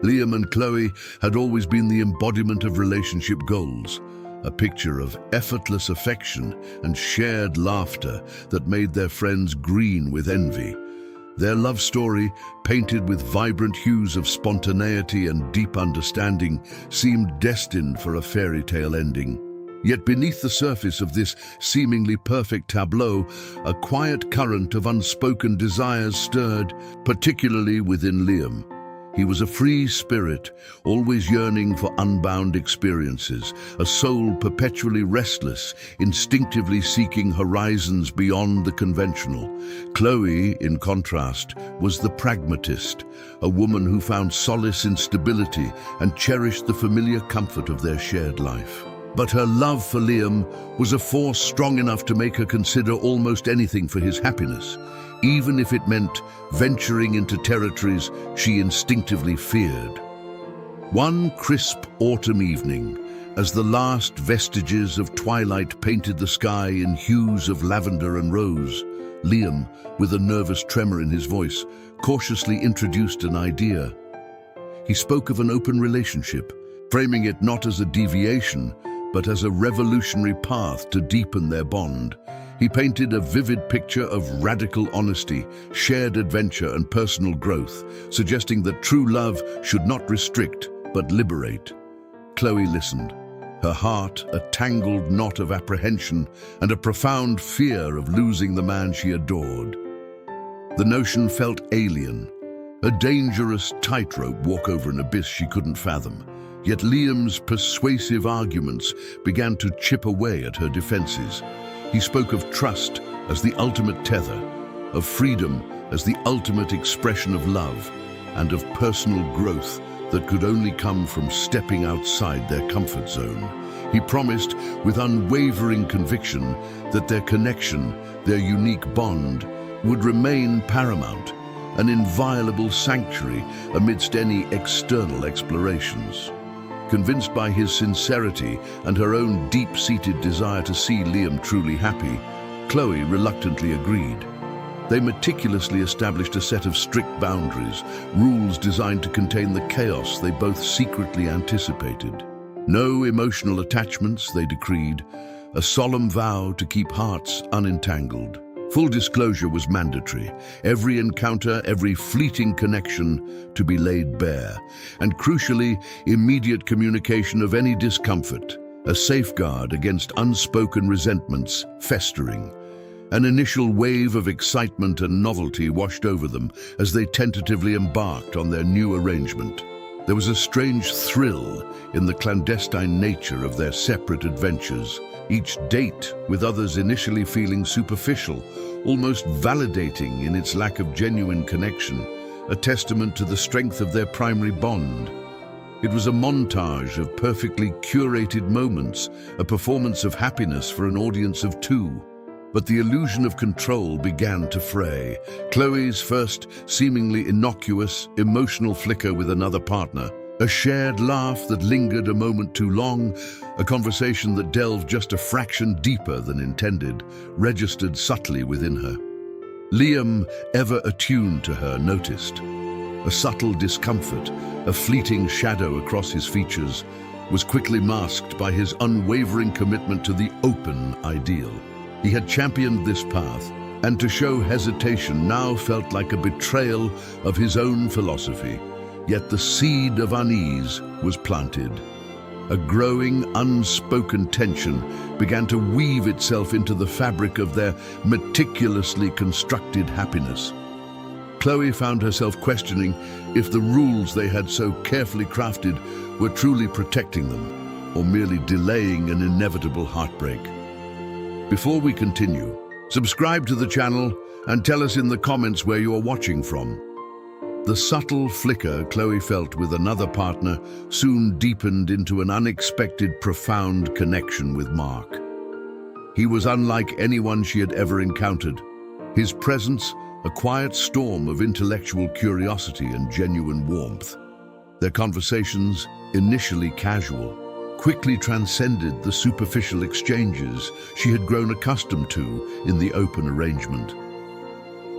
Liam and Chloe had always been the embodiment of relationship goals, a picture of effortless affection and shared laughter that made their friends green with envy. Their love story, painted with vibrant hues of spontaneity and deep understanding, seemed destined for a fairy tale ending. Yet beneath the surface of this seemingly perfect tableau, a quiet current of unspoken desires stirred, particularly within Liam. He was a free spirit, always yearning for unbound experiences, a soul perpetually restless, instinctively seeking horizons beyond the conventional. Chloe, in contrast, was the pragmatist, a woman who found solace in stability and cherished the familiar comfort of their shared life. But her love for Liam was a force strong enough to make her consider almost anything for his happiness, even if it meant venturing into territories she instinctively feared. One crisp autumn evening, as the last vestiges of twilight painted the sky in hues of lavender and rose, Liam, with a nervous tremor in his voice, cautiously introduced an idea. He spoke of an open relationship, framing it not as a deviation, but as a revolutionary path to deepen their bond. He painted a vivid picture of radical honesty, shared adventure, and personal growth, suggesting that true love should not restrict, but liberate. Chloe listened, her heart a tangled knot of apprehension and a profound fear of losing the man she adored. The notion felt alien, a dangerous tightrope walk over an abyss she couldn't fathom. Yet Liam's persuasive arguments began to chip away at her defenses. He spoke of trust as the ultimate tether, of freedom as the ultimate expression of love, and of personal growth that could only come from stepping outside their comfort zone. He promised with unwavering conviction that their connection, their unique bond, would remain paramount, an inviolable sanctuary amidst any external explorations. Convinced by his sincerity and her own deep-seated desire to see Liam truly happy, Chloe reluctantly agreed. They meticulously established a set of strict boundaries, rules designed to contain the chaos they both secretly anticipated. No emotional attachments, they decreed, a solemn vow to keep hearts unentangled. Full disclosure was mandatory, every encounter, every fleeting connection to be laid bare, and crucially, immediate communication of any discomfort, a safeguard against unspoken resentments festering. An initial wave of excitement and novelty washed over them as they tentatively embarked on their new arrangement. There was a strange thrill in the clandestine nature of their separate adventures, each date with others initially feeling superficial, almost validating in its lack of genuine connection, a testament to the strength of their primary bond. It was a montage of perfectly curated moments, a performance of happiness for an audience of two. But the illusion of control began to fray. Chloe's first seemingly innocuous, emotional flicker with another partner, a shared laugh that lingered a moment too long, a conversation that delved just a fraction deeper than intended, registered subtly within her. Liam, ever attuned to her, noticed. A subtle discomfort, a fleeting shadow across his features, was quickly masked by his unwavering commitment to the open ideal. He had championed this path, and to show hesitation now felt like a betrayal of his own philosophy. Yet the seed of unease was planted. A growing, unspoken tension began to weave itself into the fabric of their meticulously constructed happiness. Chloe found herself questioning if the rules they had so carefully crafted were truly protecting them, or merely delaying an inevitable heartbreak. Before we continue, subscribe to the channel and tell us in the comments where you are watching from. The subtle flicker Chloe felt with another partner soon deepened into an unexpected, profound connection with Mark. He was unlike anyone she had ever encountered. His presence, a quiet storm of intellectual curiosity and genuine warmth. Their conversations, initially casual, quickly transcended the superficial exchanges she had grown accustomed to in the open arrangement.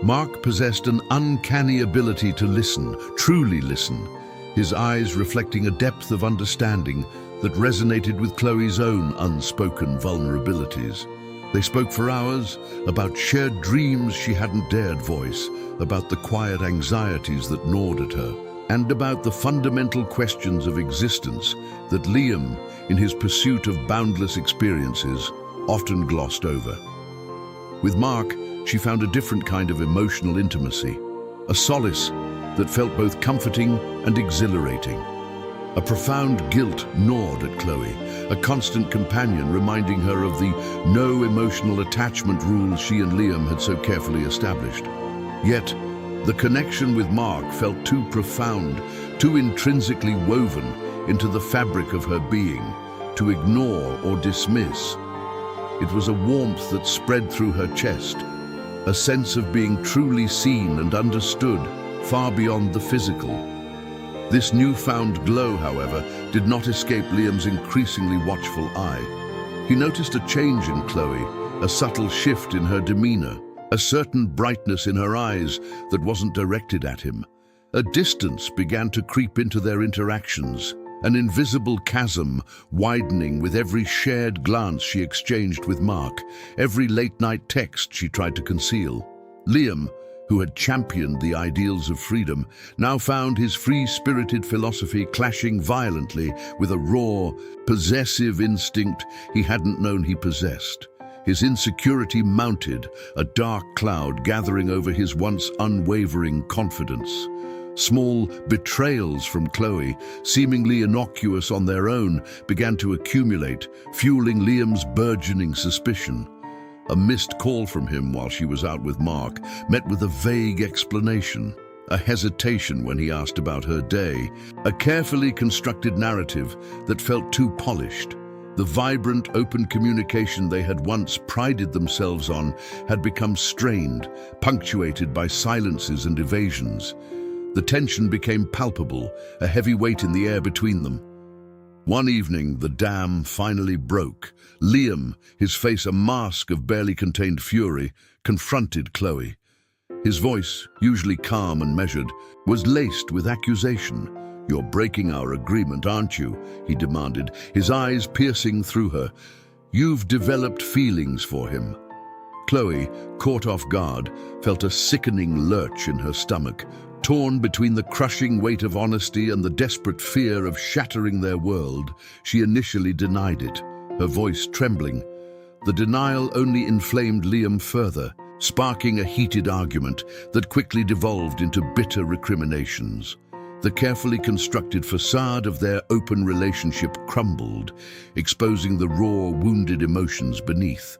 Mark possessed an uncanny ability to listen, truly listen, his eyes reflecting a depth of understanding that resonated with Chloe's own unspoken vulnerabilities. They spoke for hours about shared dreams she hadn't dared voice, about the quiet anxieties that gnawed at her, and about the fundamental questions of existence that Liam, in his pursuit of boundless experiences, often glossed over. With Mark, she found a different kind of emotional intimacy, a solace that felt both comforting and exhilarating. A profound guilt gnawed at Chloe, a constant companion reminding her of the no emotional attachment rules she and Liam had so carefully established. Yet, the connection with Mark felt too profound, too intrinsically woven into the fabric of her being, to ignore or dismiss. It was a warmth that spread through her chest, a sense of being truly seen and understood, far beyond the physical. This newfound glow, however, did not escape Liam's increasingly watchful eye. He noticed a change in Chloe, a subtle shift in her demeanor, a certain brightness in her eyes that wasn't directed at him. A distance began to creep into their interactions, an invisible chasm widening with every shared glance she exchanged with Mark, every late-night text she tried to conceal. Liam, who had championed the ideals of freedom, now found his free-spirited philosophy clashing violently with a raw, possessive instinct he hadn't known he possessed. His insecurity mounted, a dark cloud gathering over his once unwavering confidence. Small betrayals from Chloe, seemingly innocuous on their own, began to accumulate, fueling Liam's burgeoning suspicion. A missed call from him while she was out with Mark, met with a vague explanation, a hesitation when he asked about her day, a carefully constructed narrative that felt too polished. The vibrant, open communication they had once prided themselves on had become strained, punctuated by silences and evasions. The tension became palpable, a heavy weight in the air between them. One evening, the dam finally broke. Liam, his face a mask of barely contained fury, confronted Chloe. His voice, usually calm and measured, was laced with accusation. "You're breaking our agreement, aren't you?" he demanded, his eyes piercing through her. "You've developed feelings for him." Chloe, caught off guard, felt a sickening lurch in her stomach, torn between the crushing weight of honesty and the desperate fear of shattering their world. She initially denied it, her voice trembling. The denial only inflamed Liam further, sparking a heated argument that quickly devolved into bitter recriminations. The carefully constructed facade of their open relationship crumbled, exposing the raw, wounded emotions beneath.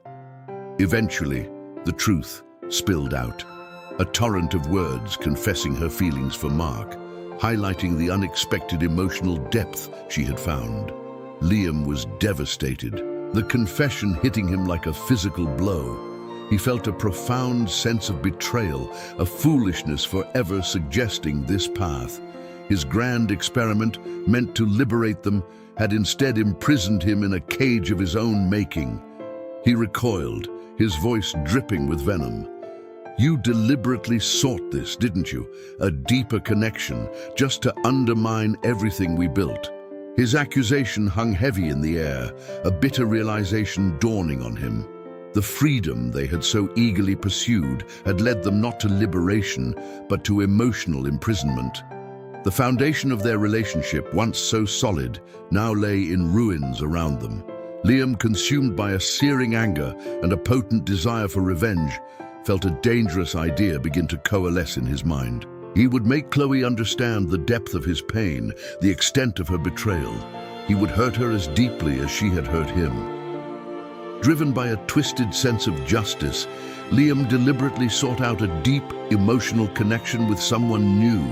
Eventually, the truth spilled out. A torrent of words confessing her feelings for Mark, highlighting the unexpected emotional depth she had found. Liam was devastated, the confession hitting him like a physical blow. He felt a profound sense of betrayal, a foolishness for ever suggesting this path. His grand experiment, meant to liberate them, had instead imprisoned him in a cage of his own making. He recoiled, his voice dripping with venom. "You deliberately sought this, didn't you? A deeper connection, just to undermine everything we built." His accusation hung heavy in the air, a bitter realization dawning on him. The freedom they had so eagerly pursued had led them not to liberation, but to emotional imprisonment. The foundation of their relationship, once so solid, now lay in ruins around them. Liam, consumed by a searing anger and a potent desire for revenge, felt a dangerous idea begin to coalesce in his mind. He would make Chloe understand the depth of his pain, the extent of her betrayal. He would hurt her as deeply as she had hurt him. Driven by a twisted sense of justice, Liam deliberately sought out a deep, emotional connection with someone new,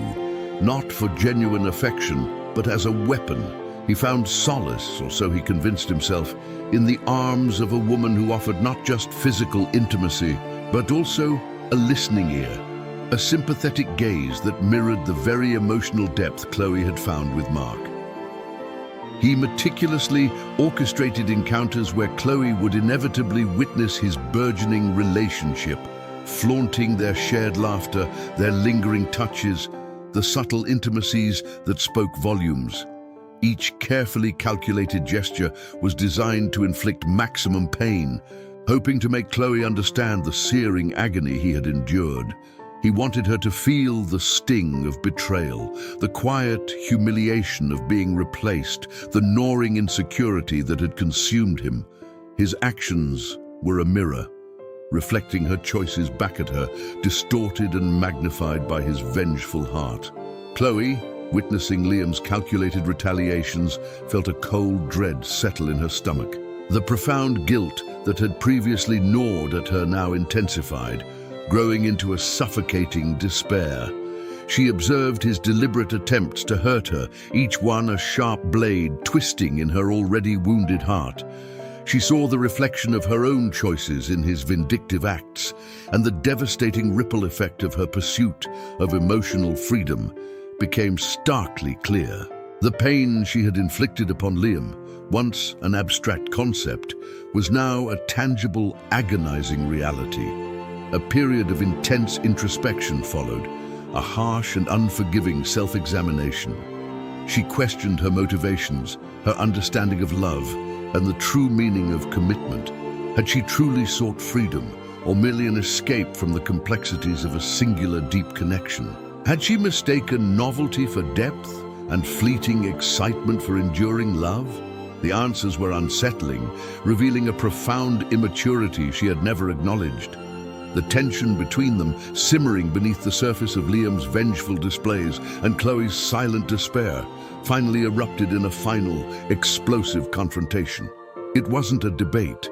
not for genuine affection, but as a weapon. He found solace, or so he convinced himself, in the arms of a woman who offered not just physical intimacy, but also a listening ear, a sympathetic gaze that mirrored the very emotional depth Chloe had found with Mark. He meticulously orchestrated encounters where Chloe would inevitably witness his burgeoning relationship, flaunting their shared laughter, their lingering touches, the subtle intimacies that spoke volumes. Each carefully calculated gesture was designed to inflict maximum pain, hoping to make Chloe understand the searing agony he had endured. He wanted her to feel the sting of betrayal, the quiet humiliation of being replaced, the gnawing insecurity that had consumed him. His actions were a mirror, reflecting her choices back at her, distorted and magnified by his vengeful heart. Chloe, witnessing Liam's calculated retaliations, felt a cold dread settle in her stomach. The profound guilt that had previously gnawed at her now intensified, growing into a suffocating despair. She observed his deliberate attempts to hurt her, each one a sharp blade twisting in her already wounded heart. She saw the reflection of her own choices in his vindictive acts, and the devastating ripple effect of her pursuit of emotional freedom became starkly clear. The pain she had inflicted upon Liam, once an abstract concept, was now a tangible, agonizing reality. A period of intense introspection followed, a harsh and unforgiving self-examination. She questioned her motivations, her understanding of love, and the true meaning of commitment. Had she truly sought freedom, or merely an escape from the complexities of a singular deep connection? Had she mistaken novelty for depth and fleeting excitement for enduring love? The answers were unsettling, revealing a profound immaturity she had never acknowledged. The tension between them, simmering beneath the surface of Liam's vengeful displays and Chloe's silent despair, finally erupted in a final, explosive confrontation. It wasn't a debate,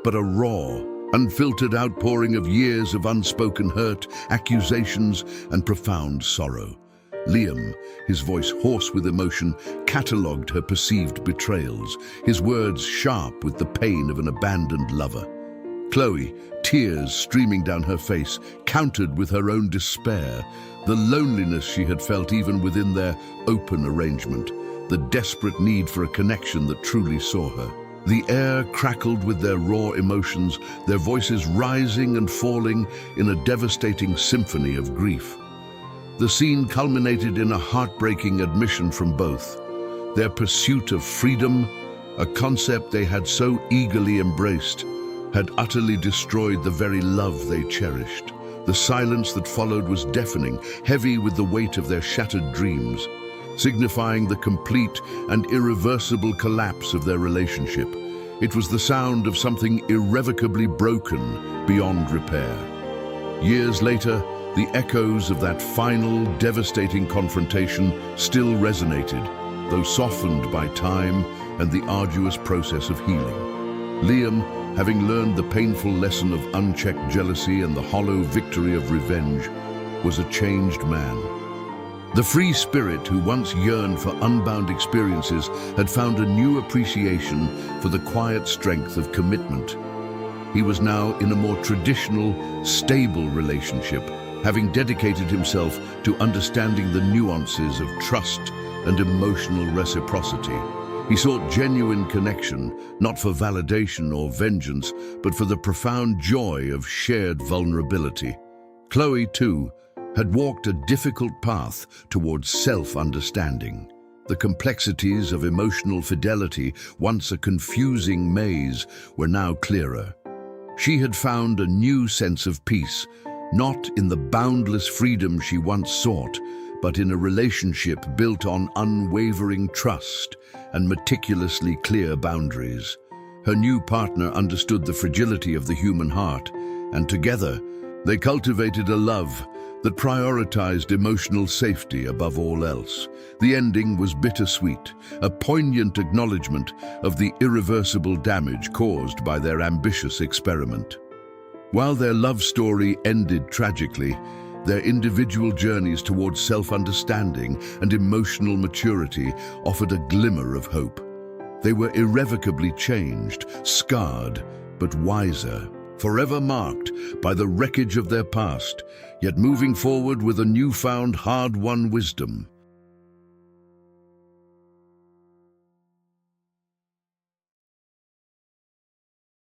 but a raw, unfiltered outpouring of years of unspoken hurt, accusations, and profound sorrow. Liam, his voice hoarse with emotion, catalogued her perceived betrayals, his words sharp with the pain of an abandoned lover. Chloe, tears streaming down her face, countered with her own despair, the loneliness she had felt even within their open arrangement, the desperate need for a connection that truly saw her. The air crackled with their raw emotions, their voices rising and falling in a devastating symphony of grief. The scene culminated in a heartbreaking admission from both. Their pursuit of freedom, a concept they had so eagerly embraced, had utterly destroyed the very love they cherished. The silence that followed was deafening, heavy with the weight of their shattered dreams, signifying the complete and irreversible collapse of their relationship. It was the sound of something irrevocably broken beyond repair. Years later, the echoes of that final, devastating confrontation still resonated, though softened by time and the arduous process of healing. Liam, having learned the painful lesson of unchecked jealousy and the hollow victory of revenge, was a changed man. The free spirit who once yearned for unbound experiences had found a new appreciation for the quiet strength of commitment. He was now in a more traditional, stable relationship, having dedicated himself to understanding the nuances of trust and emotional reciprocity. He sought genuine connection, not for validation or vengeance, but for the profound joy of shared vulnerability. Chloe, too, had walked a difficult path towards self-understanding. The complexities of emotional fidelity, once a confusing maze, were now clearer. She had found a new sense of peace, not in the boundless freedom she once sought, but in a relationship built on unwavering trust and meticulously clear boundaries. Her new partner understood the fragility of the human heart, and together they cultivated a love that prioritized emotional safety above all else. The ending was bittersweet, a poignant acknowledgement of the irreversible damage caused by their ambitious experiment. While their love story ended tragically, their individual journeys towards self-understanding and emotional maturity offered a glimmer of hope. They were irrevocably changed, scarred, but wiser, forever marked by the wreckage of their past, yet moving forward with a newfound hard-won wisdom.